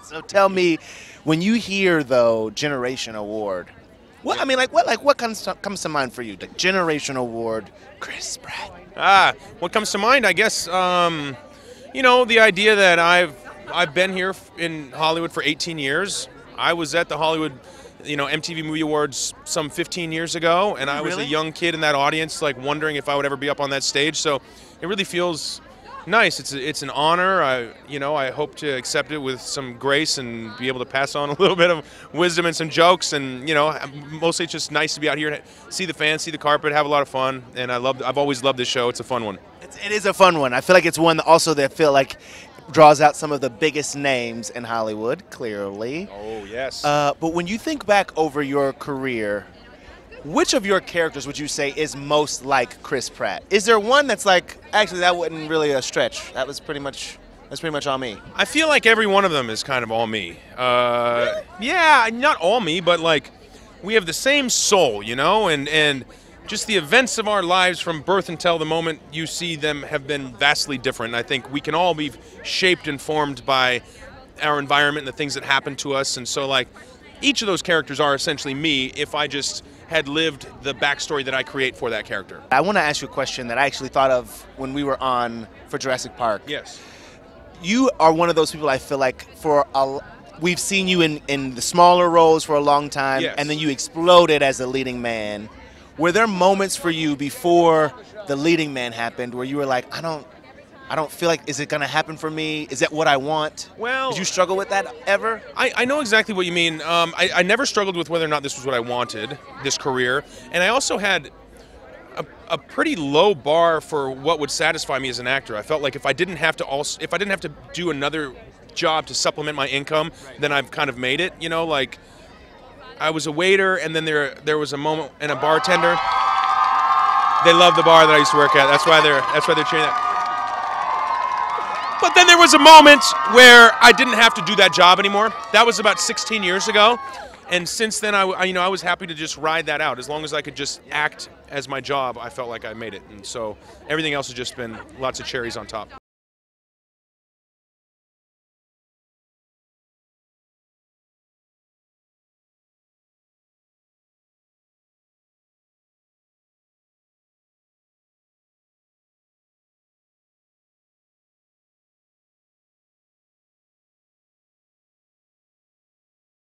So tell me, when you hear though Generation Award, what I mean, what comes to mind for you? The Generation Award, Chris Pratt. What comes to mind? I guess you know, the idea that I've been here in Hollywood for 18 years. I was at the Hollywood, you know, MTV Movie Awards some 15 years ago, and I was a young kid in that audience, like wondering if I would ever be up on that stage. So it really feels nice. It's an honor. I hope to accept it with some grace and be able to pass on a little bit of wisdom and some jokes. And you know, mostly it's just nice to be out here and see the fans, see the carpet, have a lot of fun. And I've always loved this show. It's a fun one. It is a fun one. I feel like it's one that also that feel like draws out some of the biggest names in Hollywood, clearly. Oh, yes. But when you think back over your career, which of your characters would you say is most like Chris Pratt? Is there one that's like, actually, that wasn't really a stretch. That's pretty much all me. I feel like every one of them is kind of all me. Yeah, not all me, but like we have the same soul, you know, and just the events of our lives from birth until the moment you see them have been vastly different. I think we can all be shaped and formed by our environment and the things that happen to us. And so, like, each of those characters are essentially me if I just had lived the backstory that I create for that character. I want to ask you a question that I actually thought of when we were on for Jurassic Park. Yes. You are one of those people I feel like we've seen you in the smaller roles for a long time, yes, and then you exploded as a leading man. Were there moments for you before the leading man happened where you were like, I don't feel like, is it going to happen for me? Is that what I want? Well, did you struggle with that ever? I know exactly what you mean. I never struggled with whether or not this was what I wanted, this career. And I also had a pretty low bar for what would satisfy me as an actor. I felt like if I didn't have to do another job to supplement my income, then I've kind of made it, you know, like I was a waiter, and then there was a moment, and a bartender. They love the bar that I used to work at. That's why they're cheering that. But then there was a moment where I didn't have to do that job anymore. That was about 16 years ago, and since then I was happy to just ride that out. As long as I could just act as my job, I felt like I made it, and so everything else has just been lots of cherries on top.